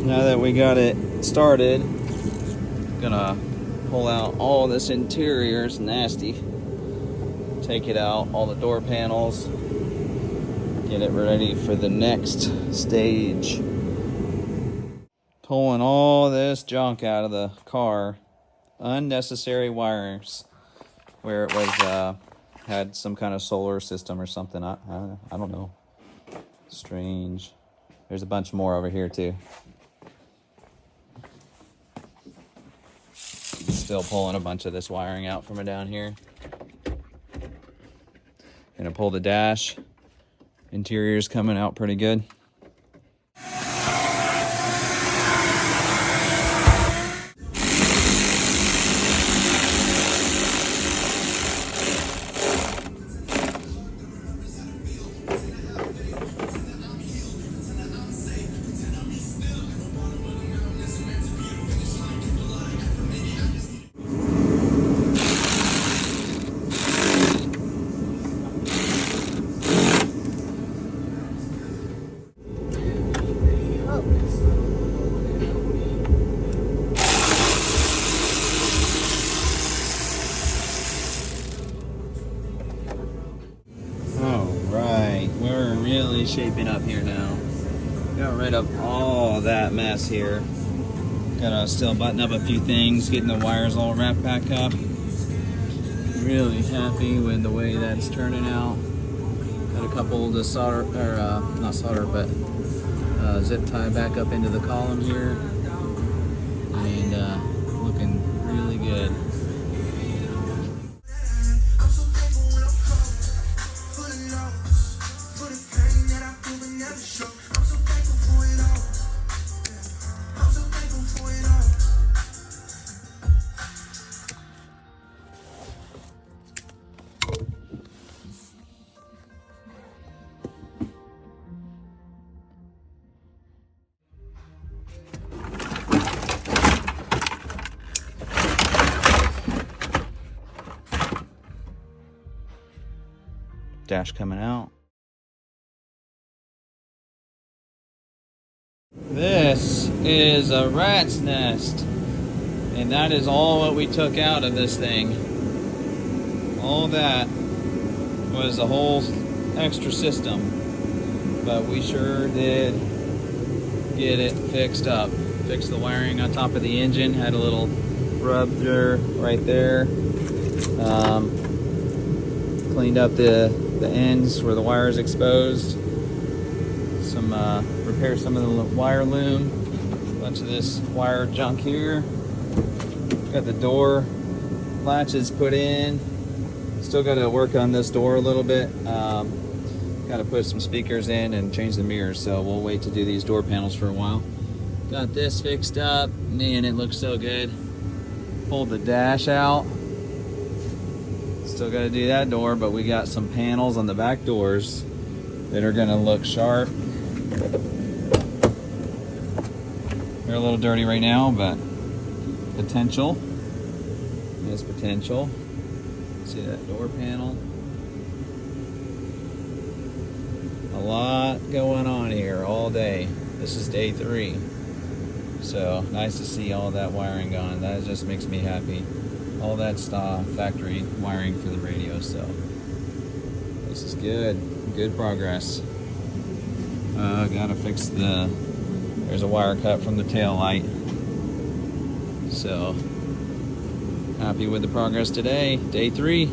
Now that we got it started, gonna pull out all this interior. It's nasty. Take it out, all the door panels, get it ready for the next stage. Pulling all this junk out of the car. Unnecessary wires where it was had some kind of solar system or something. I don't know. Strange. There's a bunch more over here too. Still pulling a bunch of this wiring out from down here. Gonna pull the dash. Interior's coming out pretty good. Really shaping up here now. Got rid of all that mess here. Gotta still button up a few things, getting the wires all wrapped back up. Really happy with the way that's turning out. Got a couple to solder, or not solder, but zip tie back up into the column here. And looking really good. Dash coming out. This is a rat's nest, and that is all what we took out of this thing. All that was a whole extra system, but we sure did get it fixed up. Fixed the wiring on top of the engine, had a little rubber right there. Cleaned up the ends where the wire is exposed. Repair some of the wire loom. Bunch of this wire junk here. Got the door latches put in. Still got to work on this door a little bit. Got to put some speakers in and change the mirrors, so we'll wait to do these door panels for a while. Got this fixed up. Man, it looks so good. Pulled the dash out. Still got to do that door, but we got some panels on the back doors that are going to look sharp. They're a little dirty right now, but potential. There's potential. See that door panel? A lot going on here all day. This is day 3. So nice to see all that wiring gone. That just makes me happy. All that stuff, factory wiring for the radio, so this is good progress. Gotta fix there's a wire cut from the tail light, so happy with the progress today, day 3.